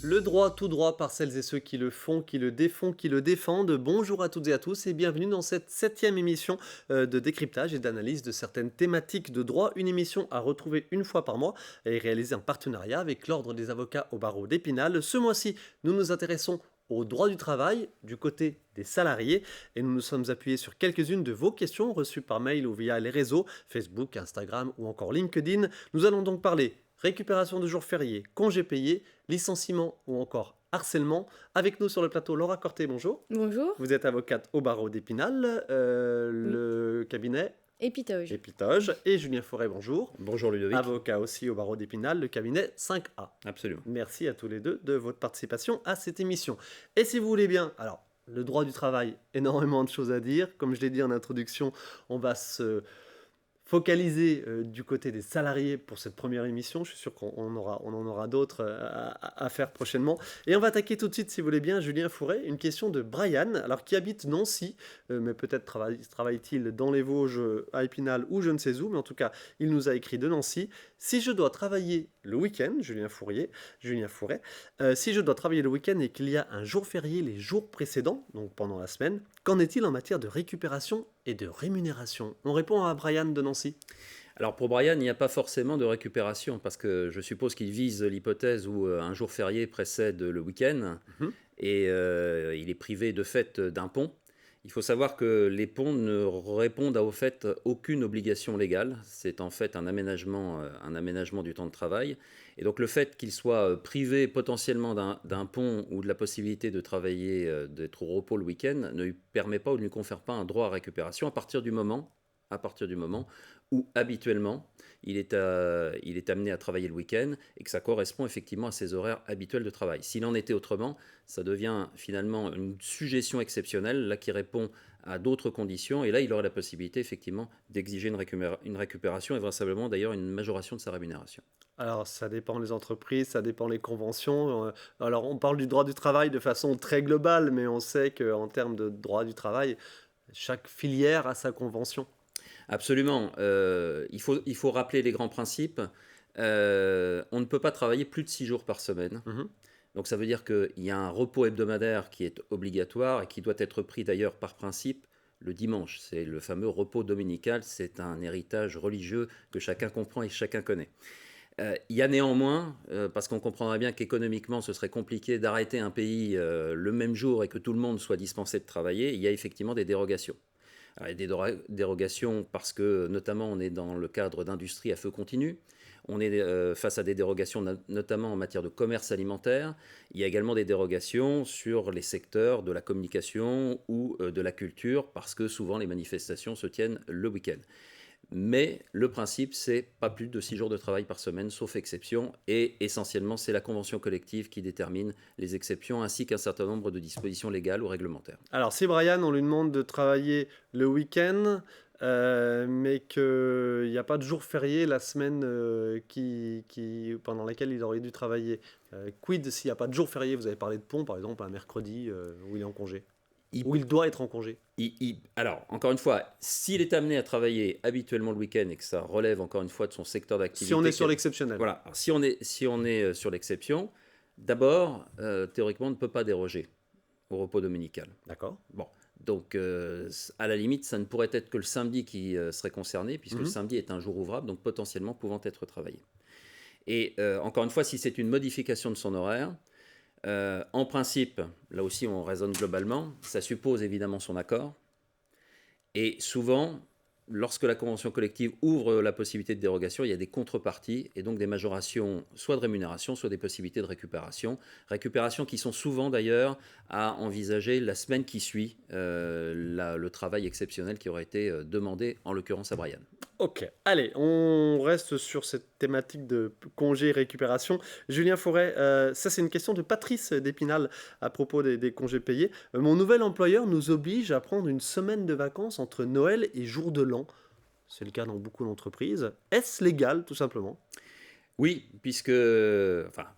Le droit tout droit par celles et ceux qui le font, qui le défont, qui le défendent. Bonjour à toutes et à tous et bienvenue dans cette 7e émission de décryptage et d'analyse de certaines thématiques de droit. Une émission à retrouver une fois par mois et réalisée en partenariat avec l'Ordre des avocats au barreau d'Épinal. Ce mois-ci, nous nous intéressons au droit du travail du côté des salariés et nous nous sommes appuyés sur quelques-unes de vos questions reçues par mail ou via les réseaux Facebook, Instagram ou encore LinkedIn. Nous allons donc parler récupération de jours fériés, congés payés, licenciement ou encore harcèlement. Avec nous sur le plateau, Laura Corté, bonjour. Bonjour. Vous êtes avocate au barreau d'Épinal, Oui. le cabinet Épitoge. Épitoge. Et Julien Forêt, bonjour. Bonjour Ludovic. Avocat aussi au barreau d'Épinal, le cabinet 5A. Absolument. Merci à tous les deux de votre participation à cette émission. Et si vous voulez bien, alors le droit du travail, énormément de choses à dire. Comme je l'ai dit en introduction, on va se focaliser du côté des salariés pour cette première émission. Je suis sûr qu'on en aura d'autres à faire prochainement. Et on va attaquer tout de suite, si vous voulez bien, Julien Fouret, une question de Brian, alors qui habite Nancy, mais peut-être travaille-t-il dans les Vosges, à Épinal ou je ne sais où, mais en tout cas, il nous a écrit de Nancy. Si je dois travailler le week-end, Julien Fouret, si je dois travailler le week-end et qu'il y a un jour férié les jours précédents, donc pendant la semaine, qu'en est-il en matière de récupération et de rémunération? On répond à Brian de Nancy. Alors pour Brian, il n'y a pas forcément de récupération parce que je suppose qu'il vise l'hypothèse où un jour férié précède le week-end et il est privé de fait d'un pont. Il faut savoir que les ponts ne répondent au fait aucune obligation légale. C'est en fait un aménagement du temps de travail. Et donc le fait qu'il soit privé potentiellement d'un pont ou de la possibilité de travailler, d'être au repos le week-end, ne lui permet pas ou ne lui confère pas un droit à récupération à partir du moment où habituellement il est amené à travailler le week-end et que ça correspond effectivement à ses horaires habituels de travail. S'il en était autrement, ça devient finalement une sujétion exceptionnelle là, qui répond à d'autres conditions et là il aurait la possibilité effectivement d'exiger une récupération et vraisemblablement d'ailleurs une majoration de sa rémunération. Alors ça dépend des entreprises, ça dépend des conventions. Alors on parle du droit du travail de façon très globale, mais on sait qu'en termes de droit du travail, chaque filière a sa convention. Absolument. Il faut rappeler les grands principes. On ne peut pas travailler plus de 6 jours par semaine. Donc ça veut dire qu'il y a un repos hebdomadaire qui est obligatoire et qui doit être pris d'ailleurs par principe le dimanche. C'est le fameux repos dominical. C'est un héritage religieux que chacun comprend et chacun connaît. Il y a néanmoins, parce qu'on comprendrait bien qu'économiquement ce serait compliqué d'arrêter un pays le même jour et que tout le monde soit dispensé de travailler, il y a effectivement des dérogations. Alors, il y a des dérogations parce que notamment on est dans le cadre d'industrie à feu continu, on est face à des dérogations notamment en matière de commerce alimentaire, il y a également des dérogations sur les secteurs de la communication ou de la culture parce que souvent les manifestations se tiennent le week-end. Mais le principe, c'est pas plus de 6 jours de travail par semaine, sauf exception, et essentiellement, c'est la convention collective qui détermine les exceptions, ainsi qu'un certain nombre de dispositions légales ou réglementaires. Alors si Brian, on lui demande de travailler le week-end, mais qu'il n'y a pas de jour férié la semaine pendant laquelle il aurait dû travailler, quid s'il n'y a pas de jour férié? Vous avez parlé de pont, par exemple, un mercredi où il est en congé. Où il doit être en congé. Alors, encore une fois, s'il est amené à travailler habituellement le week-end et que ça relève encore une fois de son secteur d'activité... Si on est sur l'exceptionnel. Voilà, alors, si on est sur l'exception, d'abord, théoriquement, on ne peut pas déroger au repos dominical. D'accord. Bon, donc à la limite, ça ne pourrait être que le samedi qui serait concerné, puisque le samedi est un jour ouvrable, donc potentiellement pouvant être travaillé. Et encore une fois, si c'est une modification de son horaire... en principe, là aussi on raisonne globalement, ça suppose évidemment son accord. Et souvent, lorsque la convention collective ouvre la possibilité de dérogation, il y a des contreparties et donc des majorations, soit de rémunération, soit des possibilités de récupération. Récupération qui sont souvent d'ailleurs à envisager la semaine qui suit le travail exceptionnel qui aurait été demandé, en l'occurrence à Brian. Ok, allez, on reste sur cette thématique de congé et récupération. Julien Forêt, ça c'est une question de Patrice d'Épinal à propos des congés payés. Mon nouvel employeur nous oblige à prendre une semaine de vacances entre Noël et jour de l'an. C'est le cas dans beaucoup d'entreprises. Est-ce légal, tout simplement? Oui,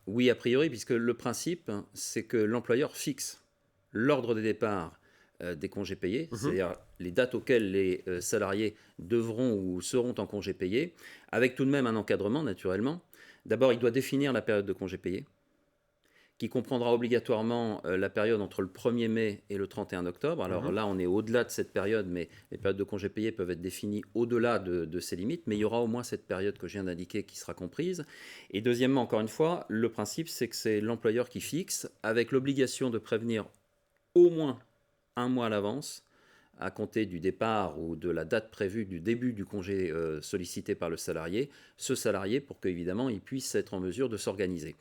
oui a priori, puisque le principe, c'est que l'employeur fixe l'ordre des départs des congés payés, c'est-à-dire les dates auxquelles les salariés devront ou seront en congés payés, avec tout de même un encadrement naturellement. D'abord, il doit définir la période de congés payés, qui comprendra obligatoirement la période entre le 1er mai et le 31 octobre. Alors là, on est au-delà de cette période, mais les périodes de congés payés peuvent être définies au-delà de ces limites, mais il y aura au moins cette période que je viens d'indiquer qui sera comprise. Et deuxièmement, encore une fois, le principe, c'est que c'est l'employeur qui fixe, avec l'obligation de prévenir au moins un mois à l'avance, à compter du départ ou de la date prévue du début du congé sollicité par le salarié, ce salarié pour qu'évidemment il puisse être en mesure de s'organiser.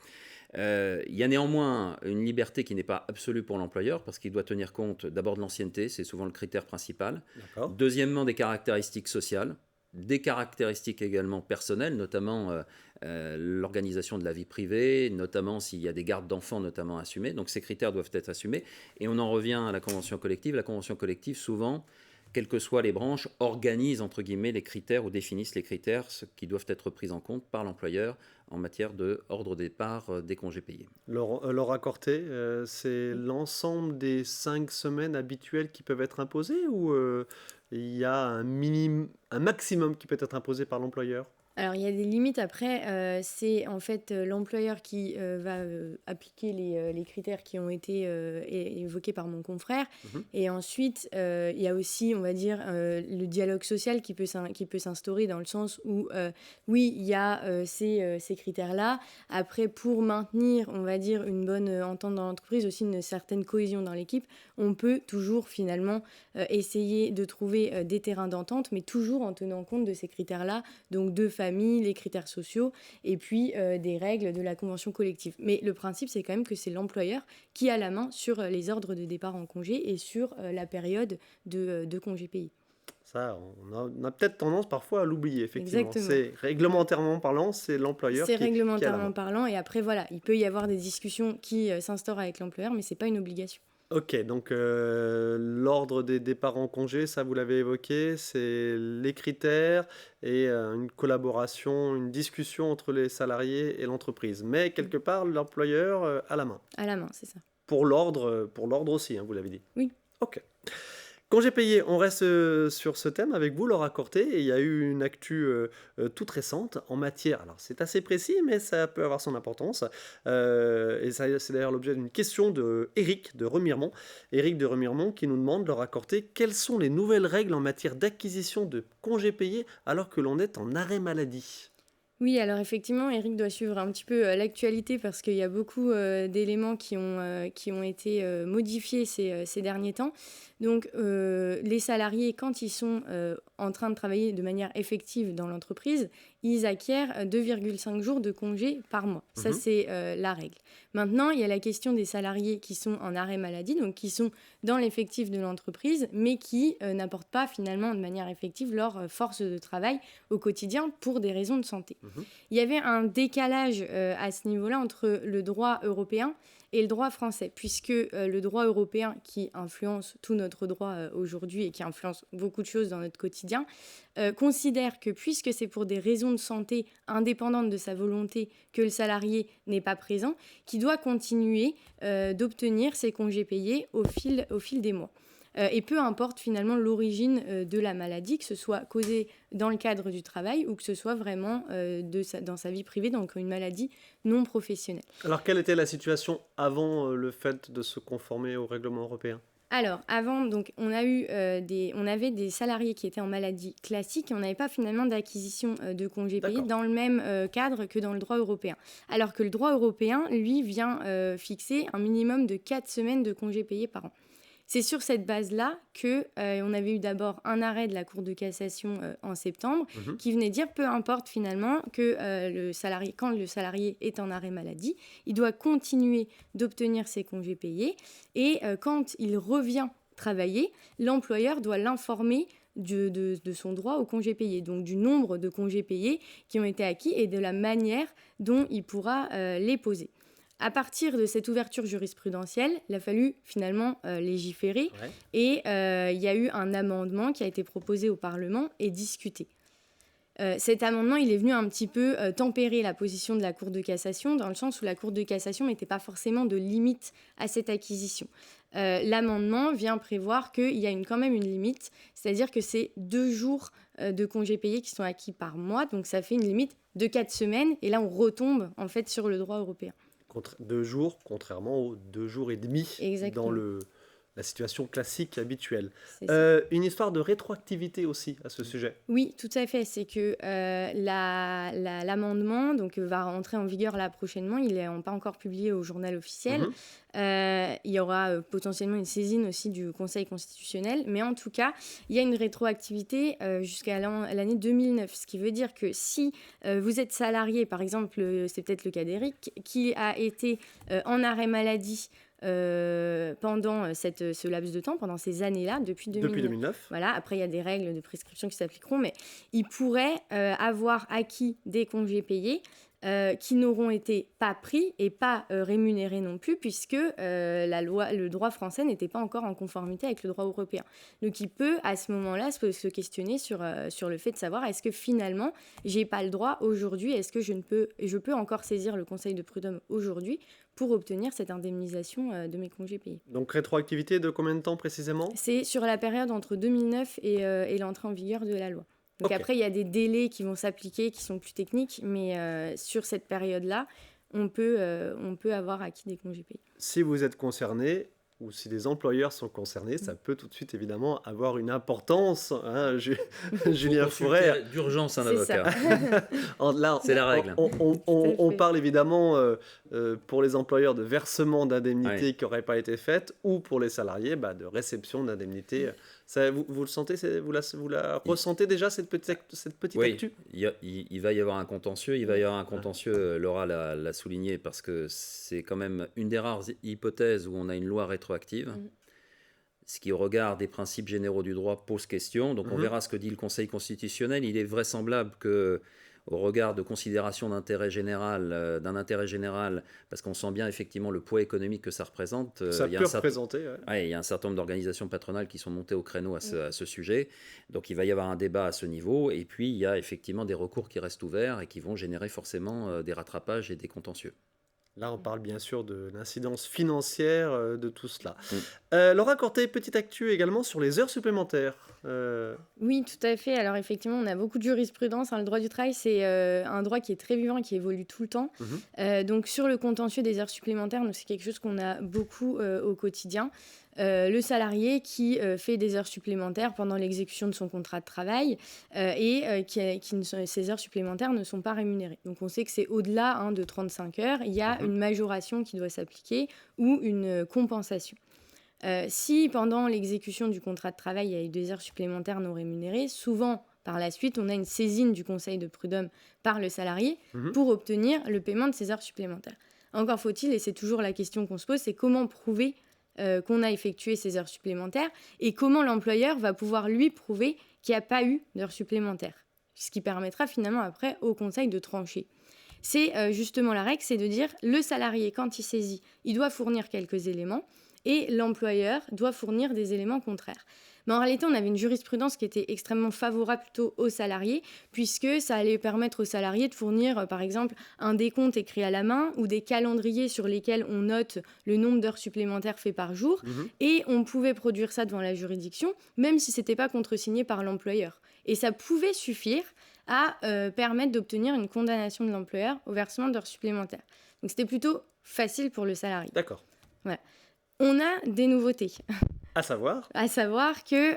Il y a néanmoins une liberté qui n'est pas absolue pour l'employeur parce qu'il doit tenir compte d'abord de l'ancienneté, c'est souvent le critère principal. D'accord. Deuxièmement, des caractéristiques sociales, des caractéristiques également personnelles, notamment l'organisation de la vie privée, notamment s'il y a des gardes d'enfants notamment assumés. Donc ces critères doivent être assumés. Et on en revient à la convention collective. La convention collective, souvent, quelles que soient les branches, organisent entre guillemets les critères ou définissent les critères qui doivent être pris en compte par l'employeur en matière d'ordre de départ des congés payés. Laura Corté, c'est l'ensemble des 5 semaines habituelles qui peuvent être imposées ou il y a un maximum qui peut être imposé par l'employeur? Alors, il y a des limites. Après, c'est en fait l'employeur qui va appliquer les critères qui ont été évoqués par mon confrère. Et ensuite, il y a aussi, on va dire, le dialogue social qui peut s'instaurer dans le sens où, oui, il y a ces critères-là. Après, pour maintenir, on va dire, une bonne entente dans l'entreprise, aussi une certaine cohésion dans l'équipe, on peut toujours finalement essayer de trouver des terrains d'entente, mais toujours en tenant compte de ces critères-là, donc de famille, les critères sociaux et puis des règles de la convention collective. Mais le principe, c'est quand même que c'est l'employeur qui a la main sur les ordres de départ en congé et sur la période de congé payé. Ça, on a peut-être tendance parfois à l'oublier, effectivement. Exactement. C'est réglementairement parlant, c'est l'employeur C'est qui a la réglementairement main. parlant et après, voilà, il peut y avoir des discussions qui s'instaurent avec l'employeur, mais c'est pas une obligation. Ok, donc l'ordre des départs en congé, ça vous l'avez évoqué, c'est les critères et une collaboration, une discussion entre les salariés et l'entreprise. Mais quelque part, l'employeur a la main. À la main, c'est ça. Pour l'ordre aussi, hein, vous l'avez dit. Oui. Ok. Congé payé, on reste sur ce thème avec vous, Laura Corté, et il y a eu une actu toute récente en matière, alors c'est assez précis, mais ça peut avoir son importance, et c'est d'ailleurs l'objet d'une question de Éric de Remiremont, Éric de Remiremont qui nous demande, Laura Corté, quelles sont les nouvelles règles en matière d'acquisition de congés payés alors que l'on est en arrêt maladie? Oui, alors effectivement, Eric doit suivre un petit peu l'actualité parce qu'il y a beaucoup d'éléments qui ont été modifiés ces derniers temps. Donc, les salariés, quand ils sont en train de travailler de manière effective dans l'entreprise, ils acquièrent 2,5 jours de congé par mois. Ça, c'est la règle. Maintenant, il y a la question des salariés qui sont en arrêt maladie, donc qui sont dans l'effectif de l'entreprise, mais qui n'apportent pas finalement de manière effective leur force de travail au quotidien pour des raisons de santé. Il y avait un décalage à ce niveau-là entre le droit européen et le droit français, puisque le droit européen, qui influence tout notre droit aujourd'hui et qui influence beaucoup de choses dans notre quotidien, considère que puisque c'est pour des raisons de santé indépendantes de sa volonté que le salarié n'est pas présent, qu'il doit continuer d'obtenir ses congés payés au fil des mois. Et peu importe finalement l'origine de la maladie, que ce soit causée dans le cadre du travail ou que ce soit vraiment dans sa vie privée, donc une maladie non professionnelle. Alors quelle était la situation avant le fait de se conformer au règlement européen? Alors, avant, donc, on avait des salariés qui étaient en maladie classique et on n'avait pas finalement d'acquisition de congés payés dans le même cadre que dans le droit européen. Alors que le droit européen, lui, vient fixer un minimum de 4 semaines de congés payés par an. C'est sur cette base-là qu'on avait eu d'abord un arrêt de la Cour de cassation en septembre qui venait dire, peu importe finalement, que quand le salarié est en arrêt maladie, il doit continuer d'obtenir ses congés payés et quand il revient travailler, l'employeur doit l'informer de son droit aux congés payés, donc du nombre de congés payés qui ont été acquis et de la manière dont il pourra les poser. À partir de cette ouverture jurisprudentielle, il a fallu finalement légiférer et il y a eu un amendement qui a été proposé au Parlement et discuté. Cet amendement, il est venu un petit peu tempérer la position de la Cour de cassation dans le sens où la Cour de cassation ne mettait pas forcément de limite à cette acquisition. L'amendement vient prévoir qu'il y a quand même une limite, c'est-à-dire que c'est 2 jours de congés payés qui sont acquis par mois, donc ça fait une limite de 4 semaines et là on retombe en fait sur le droit européen. 2 jours, contrairement aux 2 jours et demi dans Exactement, la situation classique habituelle. c'est ça. Une histoire de rétroactivité aussi à ce sujet. Oui, tout à fait. C'est que l'amendement va rentrer en vigueur là prochainement. Il n'est pas encore publié au journal officiel. Mhm. Il y aura potentiellement une saisine aussi du Conseil constitutionnel. Mais en tout cas, il y a une rétroactivité jusqu'à l'année 2009. Ce qui veut dire que si vous êtes salarié, par exemple, c'est peut-être le cas d'Éric, qui a été en arrêt maladie pendant ce laps de temps, pendant ces années-là, depuis Depuis 2009. 2009. Voilà, après, il y a des règles de prescription qui s'appliqueront, mais il pourrait avoir acquis des congés payés qui n'auront été pas pris et pas rémunérés non plus, puisque le droit français n'était pas encore en conformité avec le droit européen. Donc, il peut, à ce moment-là, se questionner sur le fait de savoir est-ce que finalement, j'ai pas le droit aujourd'hui, est-ce que je peux encore saisir le Conseil de prud'homme aujourd'hui pour obtenir cette indemnisation de mes congés payés. Donc rétroactivité de combien de temps précisément? C'est sur la période entre 2009 et l'entrée en vigueur de la loi. Donc Ok. après, il y a des délais qui vont s'appliquer, qui sont plus techniques, mais sur cette période-là, on peut avoir acquis des congés payés. Si vous êtes concerné ou si des employeurs sont concernés, ça peut tout de suite évidemment avoir une importance. Hein, Julien Fouret. D'urgence un C'est ça. avocat. Là, C'est la règle. on fait. parle évidemment pour les employeurs de versement d'indemnités Ouais. qui n'auraient pas été faites ou pour les salariés de réception d'indemnités. Ça, vous le sentez, vous la ressentez déjà cette petite Oui, actu? il va y avoir un contentieux. Il va y avoir un contentieux, Laura l'a souligné, parce que c'est quand même une des rares hypothèses où on a une loi rétroactive, ce qui, au regard des principes généraux du droit, pose question. Donc on verra ce que dit le Conseil constitutionnel. Il est vraisemblable que, au regard de considérations d'intérêt général, parce qu'on sent bien effectivement le poids économique que ça représente. Ça il y a peut un certain- représenter. Ouais. Ouais, il y a un certain nombre d'organisations patronales qui sont montées au créneau à ce sujet. Donc il va y avoir un débat à ce niveau. Et puis il y a effectivement des recours qui restent ouverts et qui vont générer forcément des rattrapages et des contentieux. Là, on parle bien sûr de l'incidence financière de tout cela. Mm. Laura Corté, petite actu également sur les heures supplémentaires. Oui, tout à fait. Alors effectivement, on a beaucoup de jurisprudence. Le droit du travail, c'est un droit qui est très vivant, qui évolue tout le temps. Donc sur le contentieux des heures supplémentaires, c'est quelque chose qu'on a beaucoup au quotidien. Le salarié qui fait des heures supplémentaires pendant l'exécution de son contrat de travail ces heures supplémentaires ne sont pas rémunérées. Donc on sait que c'est au-delà de 35 heures, il y a une majoration qui doit s'appliquer ou une compensation. Si pendant l'exécution du contrat de travail, il y a eu des heures supplémentaires non rémunérées, souvent par la suite, on a une saisine du Conseil de prud'homme par le salarié pour obtenir le paiement de ces heures supplémentaires. Encore faut-il, et c'est toujours la question qu'on se pose, c'est comment prouver qu'on a effectué ces heures supplémentaires et comment l'employeur va pouvoir lui prouver qu'il n'y a pas eu d'heures supplémentaires. Ce qui permettra finalement après au Conseil de trancher. C'est justement la règle, c'est de dire le salarié, quand il saisit, il doit fournir quelques éléments et l'employeur doit fournir des éléments contraires. Mais en réalité, on avait une jurisprudence qui était extrêmement favorable plutôt aux salariés, puisque ça allait permettre aux salariés de fournir, par exemple, un décompte écrit à la main ou des calendriers sur lesquels on note le nombre d'heures supplémentaires fait par jour, et on pouvait produire ça devant la juridiction, même si ce n'était pas contresigné par l'employeur. Et ça pouvait suffire à permettre d'obtenir une condamnation de l'employeur au versement d'heures supplémentaires. Donc c'était plutôt facile pour le salarié. D'accord. Voilà. On a des nouveautés. À savoir? À savoir que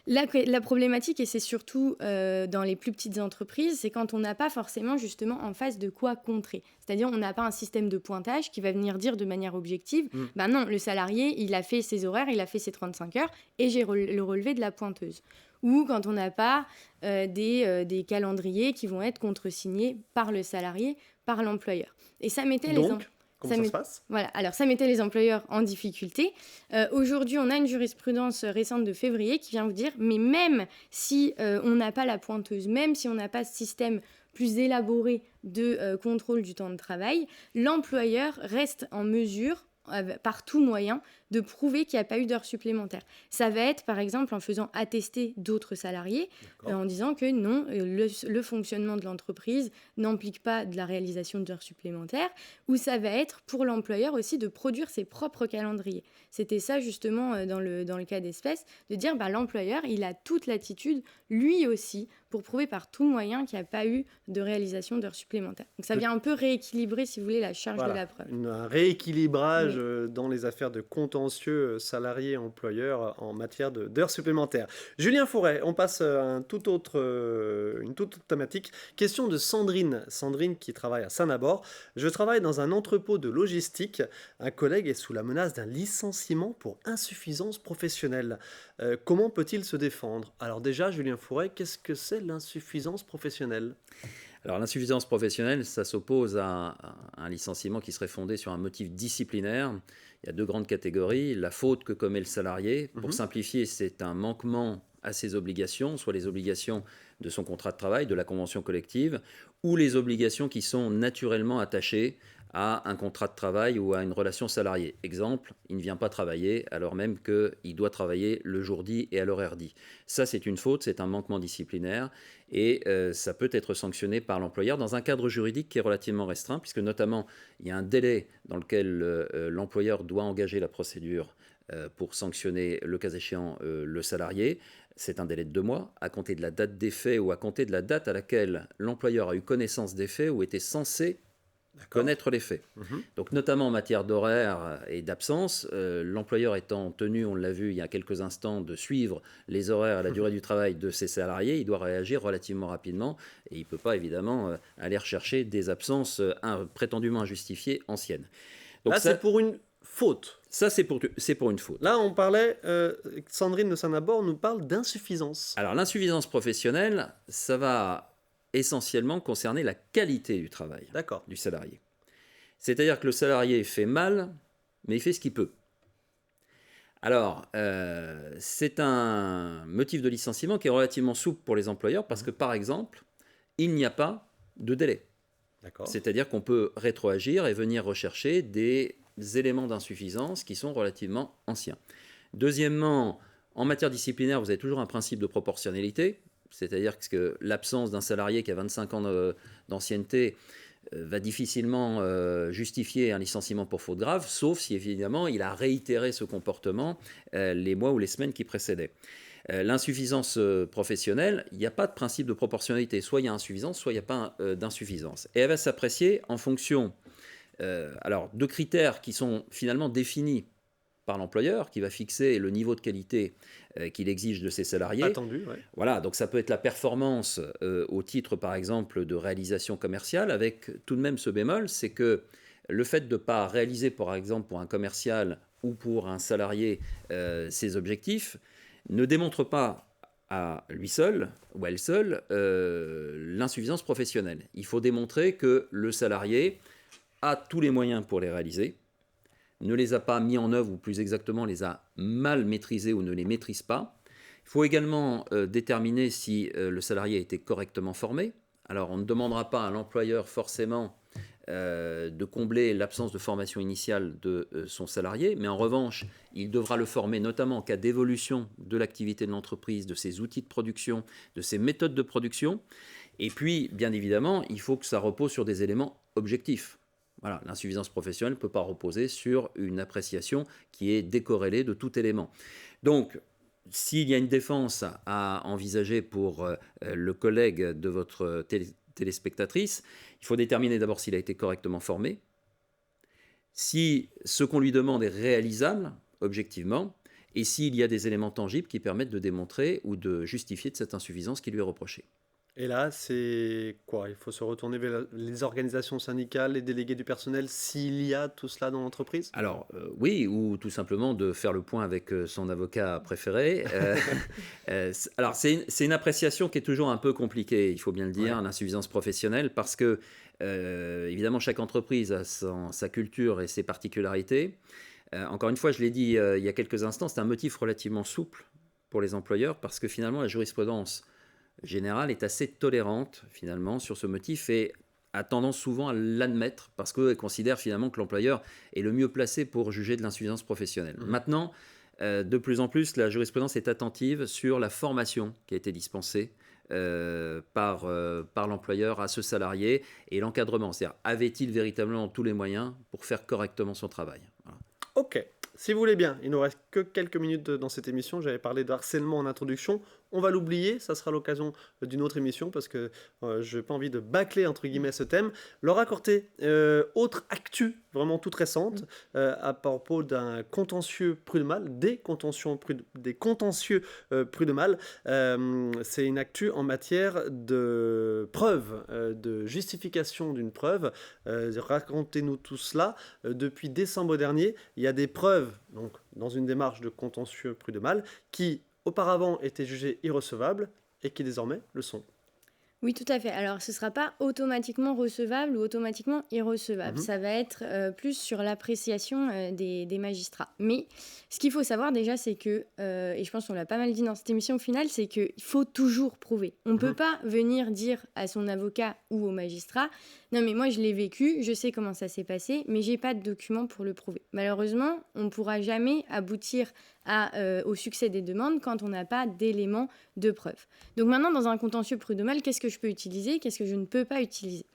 la problématique, et c'est surtout dans les plus petites entreprises, c'est quand on n'a pas forcément justement en face de quoi contrer. C'est-à-dire on n'a pas un système de pointage qui va venir dire de manière objective, non, le salarié, il a fait ses horaires, il a fait ses 35 heures, et j'ai le relevé de la pointeuse. Ou quand on n'a pas des calendriers qui vont être contresignés par le salarié, par l'employeur. Et ça mettait Comment ça se passe? Voilà, alors ça mettait les employeurs en difficulté. Aujourd'hui, on a une jurisprudence récente de février qui vient vous dire, mais même si on n'a pas la pointeuse, même si on n'a pas ce système plus élaboré de contrôle du temps de travail, l'employeur reste en mesure, par tout moyen, de prouver qu'il n'y a pas eu d'heures supplémentaires. Ça va être, par exemple, en faisant attester d'autres salariés, en disant que non, le fonctionnement de l'entreprise n'implique pas de la réalisation d'heures supplémentaires, ou ça va être pour l'employeur aussi de produire ses propres calendriers. C'était ça justement dans le cas d'espèce, de dire l'employeur, il a toute l'attitude, lui aussi, pour prouver par tout moyen qu'il n'y a pas eu de réalisation d'heures supplémentaires. Donc ça vient un peu rééquilibrer, si vous voulez, la charge de la preuve. Un rééquilibrage dans les affaires de contentieux salariés-employeurs en matière d'heures supplémentaires. Julien Fouret, on passe à une toute autre thématique. Question de Sandrine. Sandrine qui travaille à Saint-Nabord. Je travaille dans un entrepôt de logistique. Un collègue est sous la menace d'un licenciement pour insuffisance professionnelle. Comment peut-il se défendre? Alors déjà, Julien Fouret, qu'est-ce que c'est l'insuffisance professionnelle? Alors l'insuffisance professionnelle, ça s'oppose à un licenciement qui serait fondé sur un motif disciplinaire. Il y a deux grandes catégories. La faute que commet le salarié. Pour simplifier, c'est un manquement à ses obligations, soit les obligations de son contrat de travail, de la convention collective, ou les obligations qui sont naturellement attachées à un contrat de travail ou à une relation salariée. Exemple, il ne vient pas travailler alors même qu'il doit travailler le jour dit et à l'horaire dit. Ça, c'est une faute, c'est un manquement disciplinaire et ça peut être sanctionné par l'employeur dans un cadre juridique qui est relativement restreint, puisque notamment, il y a un délai dans lequel l'employeur doit engager la procédure pour sanctionner, le cas échéant, le salarié. C'est un délai de 2 mois, à compter de la date des faits ou à compter de la date à laquelle l'employeur a eu connaissance des faits ou était censé connaître les faits. Donc notamment en matière d'horaire et d'absence, l'employeur étant tenu, on l'a vu il y a quelques instants, de suivre les horaires et la durée du travail de ses salariés, il doit réagir relativement rapidement et il ne peut pas évidemment aller rechercher des absences prétendument injustifiées anciennes. Donc là, c'est pour une faute. Ça, c'est pour une faute. Là, on parlait, Sandrine de Saint-Nabord nous parle d'insuffisance. Alors l'insuffisance professionnelle, ça va essentiellement concerner la qualité du travail du salarié. C'est-à-dire que le salarié fait mal, mais il fait ce qu'il peut. Alors, c'est un motif de licenciement qui est relativement souple pour les employeurs parce que, par exemple, il n'y a pas de délai. C'est-à-dire qu'on peut rétroagir et venir rechercher des éléments d'insuffisance qui sont relativement anciens. Deuxièmement, en matière disciplinaire, vous avez toujours un principe de proportionnalité. C'est-à-dire que l'absence d'un salarié qui a 25 ans d'ancienneté va difficilement justifier un licenciement pour faute grave, sauf si évidemment il a réitéré ce comportement les mois ou les semaines qui précédaient. L'insuffisance professionnelle, il n'y a pas de principe de proportionnalité. Soit il y a insuffisance, soit il n'y a pas d'insuffisance. Et elle va s'apprécier en fonction de critères qui sont finalement définis par l'employeur, qui va fixer le niveau de qualité qu'il exige de ses salariés. Attendu, ouais. Voilà, donc ça peut être la performance au titre, par exemple, de réalisation commerciale, avec tout de même ce bémol, c'est que le fait de ne pas réaliser, par exemple, pour un commercial ou pour un salarié ses objectifs, ne démontre pas à lui seul ou à elle seule l'insuffisance professionnelle. Il faut démontrer que le salarié a tous les moyens pour les réaliser, ne les a pas mis en œuvre, ou plus exactement les a mal maîtrisés ou ne les maîtrise pas. Il faut également déterminer si le salarié a été correctement formé. Alors on ne demandera pas à l'employeur forcément de combler l'absence de formation initiale de son salarié, mais en revanche, il devra le former notamment en cas d'évolution de l'activité de l'entreprise, de ses outils de production, de ses méthodes de production. Et puis, bien évidemment, il faut que ça repose sur des éléments objectifs. Voilà, l'insuffisance professionnelle ne peut pas reposer sur une appréciation qui est décorrélée de tout élément. Donc, s'il y a une défense à envisager pour le collègue de votre téléspectatrice, il faut déterminer d'abord s'il a été correctement formé, si ce qu'on lui demande est réalisable, objectivement, et s'il y a des éléments tangibles qui permettent de démontrer ou de justifier de cette insuffisance qui lui est reprochée. Et là, c'est quoi? Il faut se retourner vers les organisations syndicales, les délégués du personnel, s'il y a tout cela dans l'entreprise? Alors, oui, ou tout simplement de faire le point avec son avocat préféré. Alors, c'est une appréciation qui est toujours un peu compliquée, il faut bien le dire, l'insuffisance professionnelle, parce que, évidemment, chaque entreprise a sa culture et ses particularités. Encore une fois, je l'ai dit il y a quelques instants, c'est un motif relativement souple pour les employeurs, parce que finalement, la jurisprudence générale est assez tolérante finalement sur ce motif et a tendance souvent à l'admettre parce qu'elle considère finalement que l'employeur est le mieux placé pour juger de l'insuffisance professionnelle. Maintenant, de plus en plus, la jurisprudence est attentive sur la formation qui a été dispensée par l'employeur à ce salarié et l'encadrement. C'est-à-dire, avait-il véritablement tous les moyens pour faire correctement son travail? Voilà. Ok, si vous voulez bien, il nous reste que quelques minutes dans cette émission. J'avais parlé de harcèlement en introduction. On va l'oublier, ça sera l'occasion d'une autre émission parce que je n'ai pas envie de bâcler entre guillemets ce thème. Laura Corté, autre actu vraiment toute récente à propos d'un contentieux prud'homal, des contentieux prud'homal. C'est une actu en matière de preuve, de justification d'une preuve. Racontez-nous tout cela. Depuis décembre dernier, il y a des preuves donc, dans une démarche de contentieux prud'homal qui auparavant étaient jugées irrecevables et qui désormais le sont. Oui, tout à fait. Alors, ce ne sera pas automatiquement recevable ou automatiquement irrecevable. Ça va être plus sur l'appréciation des magistrats. Mais ce qu'il faut savoir déjà, c'est que, et je pense qu'on l'a pas mal dit dans cette émission au final, c'est qu'il faut toujours prouver. On ne peut pas venir dire à son avocat ou au magistrat « Non, mais moi, je l'ai vécu, je sais comment ça s'est passé, mais je n'ai pas de documents pour le prouver. » Malheureusement, on ne pourra jamais aboutir au succès des demandes quand on n'a pas d'éléments de preuve. Donc maintenant, dans un contentieux prud'homal, qu'est-ce que je peux utiliser, qu'est-ce que je ne peux pas utiliser?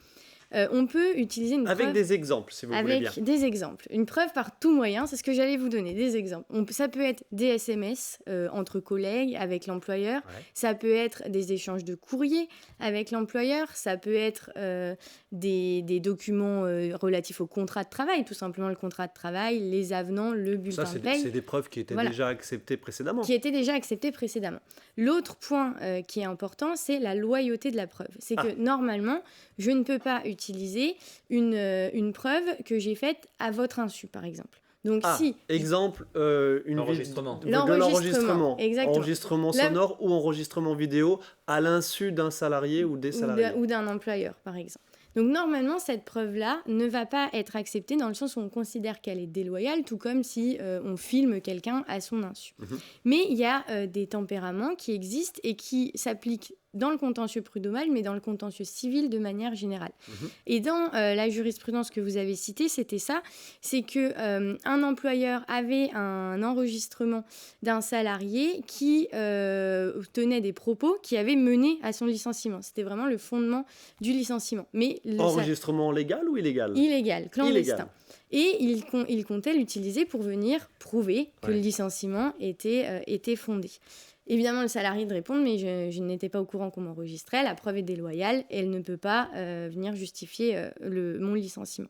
On peut utiliser une preuve... Avec des exemples, si vous voulez bien. Avec des exemples. Une preuve par tout moyen, c'est ce que j'allais vous donner, des exemples. Ça peut être des SMS entre collègues, avec l'employeur. Ouais. Ça peut être des échanges de courrier avec l'employeur. Ça peut être des documents relatifs au contrat de travail, tout simplement le contrat de travail, les avenants, le bulletin de paye. C'est des preuves qui étaient déjà acceptées précédemment. Qui étaient déjà acceptées précédemment. L'autre point qui est important, c'est la loyauté de la preuve. C'est que normalement, je ne peux pas utiliser une preuve que j'ai faite à votre insu, par exemple. Donc, exemple, l'enregistrement. De l'enregistrement. Exactement. Enregistrement sonore ou enregistrement vidéo à l'insu d'un salarié ou des salariés. Ou d'un employeur, par exemple. Donc normalement, cette preuve-là ne va pas être acceptée dans le sens où on considère qu'elle est déloyale, tout comme si on filme quelqu'un à son insu. Mais il y a des tempéraments qui existent et qui s'appliquent dans le contentieux prud'homal, mais dans le contentieux civil de manière générale. Et dans la jurisprudence que vous avez citée, c'était ça, c'est qu'un employeur avait un enregistrement d'un salarié qui tenait des propos qui avaient mené à son licenciement. C'était vraiment le fondement du licenciement. Mais enregistrement légal ou illégal? Illégal, clandestin. Et il comptait l'utiliser pour venir prouver que le licenciement était fondé. Évidemment, le salarié de répondre, mais je n'étais pas au courant qu'on m'enregistrait, la preuve est déloyale et elle ne peut pas venir justifier mon licenciement.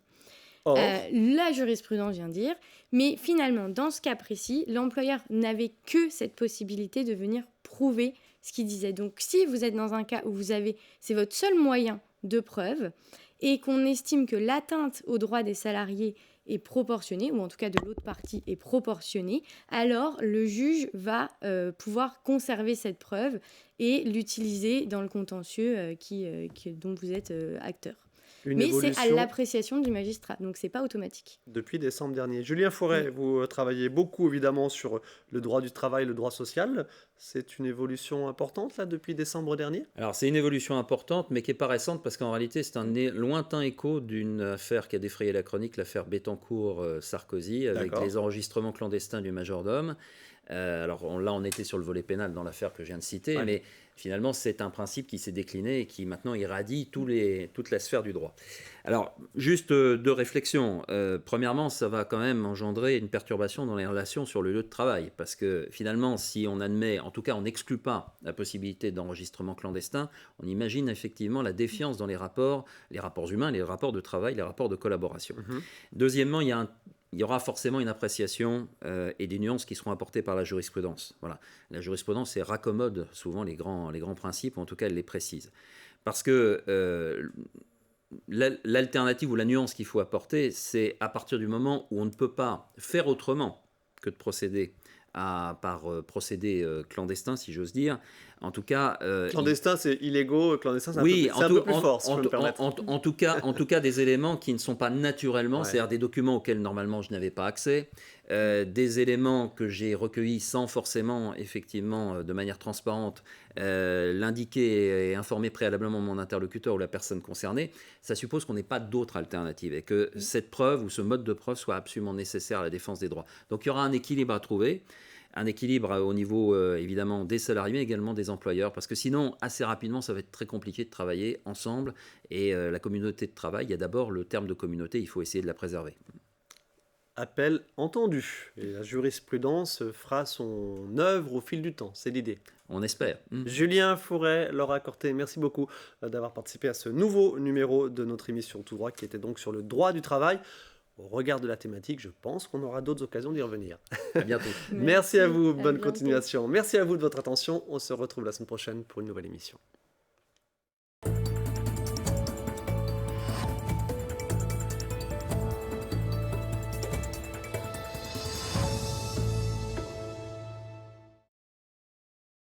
La jurisprudence vient dire, mais finalement, dans ce cas précis, l'employeur n'avait que cette possibilité de venir prouver ce qu'il disait. Donc, si vous êtes dans un cas où c'est votre seul moyen de preuve et qu'on estime que l'atteinte aux droits des salariés est proportionnée, ou en tout cas de l'autre partie est proportionnée, alors le juge va pouvoir conserver cette preuve et l'utiliser dans le contentieux dont vous êtes acteur. Mais c'est à l'appréciation du magistrat, donc c'est pas automatique. Depuis décembre dernier. Julien Fouret, vous travaillez beaucoup évidemment sur le droit du travail, le droit social. C'est une évolution importante là depuis décembre dernier? Alors c'est une évolution importante, mais qui n'est pas récente parce qu'en réalité c'est un lointain écho d'une affaire qui a défrayé la chronique, l'affaire Bettencourt-Sarkozy, avec les enregistrements clandestins du majordome. Alors là on était sur le volet pénal dans l'affaire que je viens de citer, mais finalement c'est un principe qui s'est décliné et qui maintenant irradie toute la sphère du droit. Alors juste deux réflexions. Premièrement, ça va quand même engendrer une perturbation dans les relations sur le lieu de travail, parce que finalement si on admet, en tout cas on n'exclut pas la possibilité d'enregistrement clandestin, on imagine effectivement la défiance dans les rapports humains, les rapports de travail, les rapports de collaboration. Deuxièmement, il y aura forcément une appréciation et des nuances qui seront apportées par la jurisprudence. Voilà. La jurisprudence raccommode souvent les grands principes, ou en tout cas elle les précise. Parce que l'alternative ou la nuance qu'il faut apporter, c'est à partir du moment où on ne peut pas faire autrement que de procéder par procédé clandestin, si j'ose dire, En tout cas, clandestin, c'est illégaux, clandestin, c'est oui, un peu plus fort, si je peux me permettre. en tout cas, des éléments qui ne sont pas naturellement, c'est-à-dire des documents auxquels normalement je n'avais pas accès, des éléments que j'ai recueillis sans forcément, effectivement, de manière transparente, l'indiquer et informer préalablement mon interlocuteur ou la personne concernée, ça suppose qu'on n'ait pas d'autre alternative et que cette preuve ou ce mode de preuve soit absolument nécessaire à la défense des droits. Donc il y aura un équilibre à trouver. Un équilibre au niveau évidemment des salariés mais également des employeurs parce que sinon assez rapidement ça va être très compliqué de travailler ensemble et la communauté de travail, il y a d'abord le terme de communauté, il faut essayer de la préserver. Appel entendu et la jurisprudence fera son œuvre au fil du temps, c'est l'idée. On espère. Julien Fouret, Laura Corté, merci beaucoup d'avoir participé à ce nouveau numéro de notre émission Tout droit qui était donc sur le droit du travail. Au regard de la thématique, je pense qu'on aura d'autres occasions d'y revenir. À bientôt. Merci à vous, bonne continuation. Merci à vous de votre attention. On se retrouve la semaine prochaine pour une nouvelle émission.